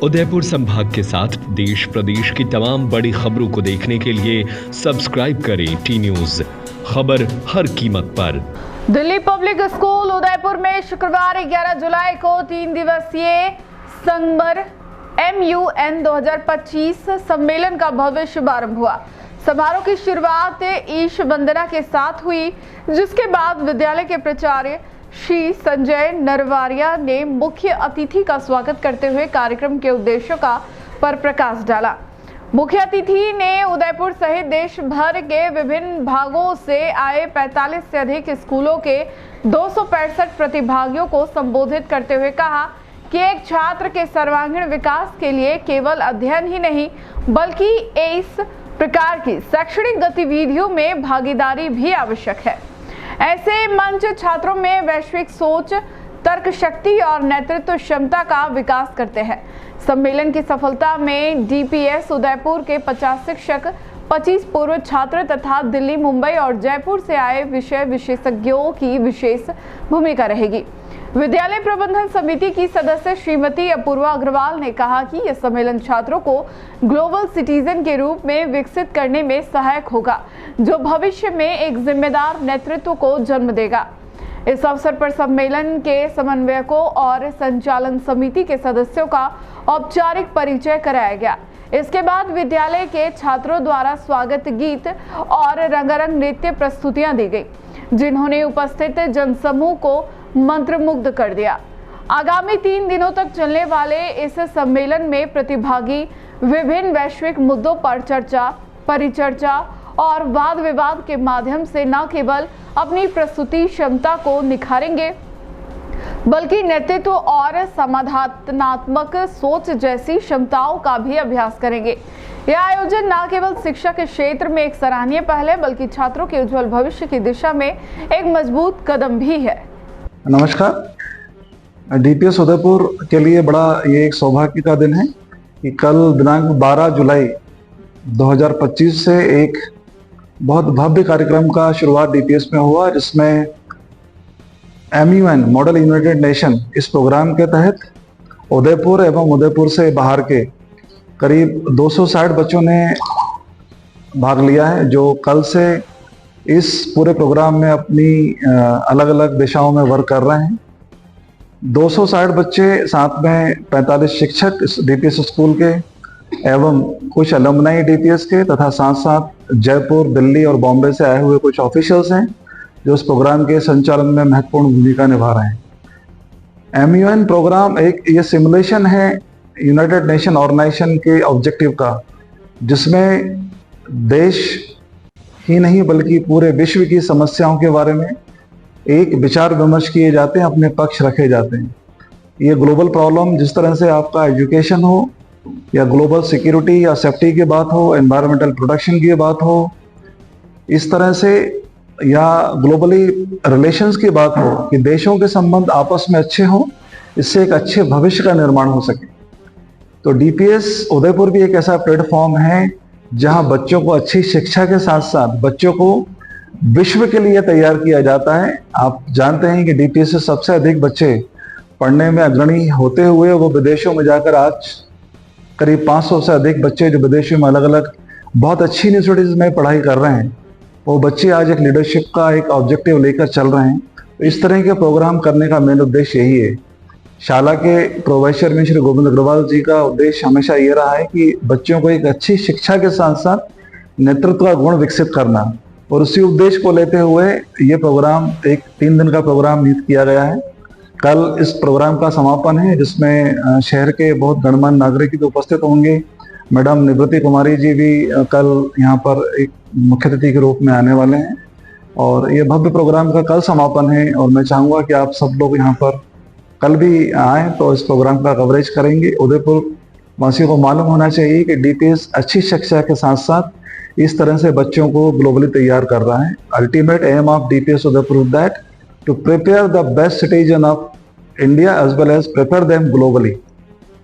उदयपुर संभाग के साथ देश प्रदेश की तमाम बड़ी खबरों को देखने के लिए सब्सक्राइब करें टी न्यूज, खबर हर कीमत पर। दिल्ली पब्लिक स्कूल उदयपुर में शुक्रवार 11 जुलाई को 3 दिवसीय संगमर MUN 2025 सम्मेलन का भव्य शुभारंभ हुआ। समारोह की शुरुआत ईश वंदना के साथ हुई, जिसके बाद विद्यालय के प्राचार्य श्री संजय नरवारिया ने मुख्य अतिथि का स्वागत करते हुए कार्यक्रम के उद्देश्यों पर प्रकाश डाला। मुख्य अतिथि ने उदयपुर सहित देश भर के विभिन्न भागों से आए 45 से अधिक स्कूलों के 265 प्रतिभागियों को संबोधित करते हुए कहा कि एक छात्र के सर्वांगीण विकास के लिए केवल अध्ययन ही नहीं, बल्कि इस प्रकार की शैक्षणिक गतिविधियों में भागीदारी भी आवश्यक है। ऐसे मंच छात्रों में वैश्विक सोच, तर्क शक्ति और नेतृत्व क्षमता का विकास करते हैं। सम्मेलन की सफलता में DPS उदयपुर के 50 शिक्षक, 25 पूर्व छात्र तथा दिल्ली, मुंबई और जयपुर से आए विषय विशेषज्ञों की विशेष भूमिका रहेगी। विद्यालय प्रबंधन समिति की सदस्य श्रीमती अपूर्वा अग्रवाल ने कहा कि यह सम्मेलन छात्रों को ग्लोबल सिटीजन के रूप में विकसित करने में सहायक होगा, जो भविष्य में एक जिम्मेदार नेतृत्व को जन्म देगा। इस अवसर पर सम्मेलन के समन्वयकों और संचालन समिति के सदस्यों का औपचारिक परिचय कराया गया। इसके बाद विद्यालय के छात्रों द्वारा स्वागत गीत और रंगारंग नृत्य प्रस्तुतियां दी गई, जिन्होंने उपस्थित जनसमूह को मंत्रमुग्ध कर दिया। आगामी 3 दिनों तक चलने वाले इस सम्मेलन में प्रतिभागी विभिन्न वैश्विक मुद्दों पर चर्चा, परिचर्चा और वाद विवाद के माध्यम से न केवल अपनी प्रस्तुति क्षमता को निखारेंगे, बल्कि नेतृत्व और समाधानात्मक सोच जैसी क्षमताओं का भी अभ्यास करेंगे। यह आयोजन न केवल शिक्षा के क्षेत्र में एक सराहनीय पहल है, बल्कि छात्रों के उज्जवल भविष्य की दिशा में एक मजबूत कदम भी है। नमस्कार। DPS उदयपुर के लिए बड़ा ये एक सौभाग्य का दिन है कि कल दिनांक 12 जुलाई 2025 से एक बहुत भव्य कार्यक्रम का शुरुआत DPS में हुआ, जिसमें MUN मॉडल यूनाइटेड नेशन इस प्रोग्राम के तहत उदयपुर एवं उदयपुर से बाहर के करीब 260 बच्चों ने भाग लिया है, जो कल से इस पूरे प्रोग्राम में अपनी अलग अलग दिशाओं में वर्क कर रहे हैं। 260 बच्चे, साथ में 45 शिक्षक DPS स्कूल के एवं कुछ अलुमनाई DPS के तथा साथ साथ जयपुर, दिल्ली और बॉम्बे से आए हुए कुछ ऑफिशियल्स हैं, जो इस प्रोग्राम के संचालन में महत्वपूर्ण भूमिका निभा रहे हैं। MUN प्रोग्राम एक ये सिमुलेशन है यूनाइटेड नेशन ऑर्गेनाइजेशन के ऑब्जेक्टिव का, जिसमें देश ही नहीं बल्कि पूरे विश्व की समस्याओं के बारे में एक विचार विमर्श किए जाते हैं, अपने पक्ष रखे जाते हैं। ये ग्लोबल प्रॉब्लम, जिस तरह से आपका एजुकेशन हो या ग्लोबल सिक्योरिटी या सेफ्टी की बात हो, एनवायरमेंटल प्रोटेक्शन की बात हो, इस तरह से या ग्लोबली रिलेशंस की बात हो कि देशों के संबंध आपस में अच्छे हों, इससे एक अच्छे भविष्य का निर्माण हो सके। तो DPS उदयपुर भी एक ऐसा प्लेटफॉर्म है जहां बच्चों को अच्छी शिक्षा के साथ साथ बच्चों को विश्व के लिए तैयार किया जाता है। आप जानते हैं कि DPS से सबसे अधिक बच्चे पढ़ने में अग्रणी होते हुए वो विदेशों में जाकर आज करीब 500 से अधिक बच्चे जो विदेशों में अलग अलग बहुत अच्छी यूनिवर्सिटीज में पढ़ाई कर रहे हैं, वो बच्चे आज एक लीडरशिप का एक ऑब्जेक्टिव लेकर चल रहे हैं। तो इस तरह के प्रोग्राम करने का मेन उद्देश्य यही है। शाला के प्रोफेसर में श्री गोविंद अग्रवाल जी का उद्देश्य हमेशा ये रहा है कि बच्चों को एक अच्छी शिक्षा के साथ साथ नेतृत्व का गुण विकसित करना, और उसी उद्देश्य को लेते हुए ये प्रोग्राम एक 3 दिन का प्रोग्राम नियुक्त किया गया है। कल इस प्रोग्राम का समापन है, जिसमें शहर के बहुत गणमान्य नागरिक भी उपस्थित होंगे। मैडम निवृत्ति कुमारी जी भी कल यहाँ पर एक मुख्य अतिथि के रूप में आने वाले हैं, और ये भव्य प्रोग्राम का कल समापन है। और मैं चाहूँगा कि आप सब लोग यहाँ पर कल भी आए तो इस प्रोग्राम का कवरेज करेंगे। उदयपुर वासियों को मालूम होना चाहिए कि DPS अच्छी शिक्षा के साथ साथ इस तरह से बच्चों को ग्लोबली तैयार कर रहा है। Ultimate aim of DPS Udaipur that to prepare the best citizen of India as well as prepare them globally.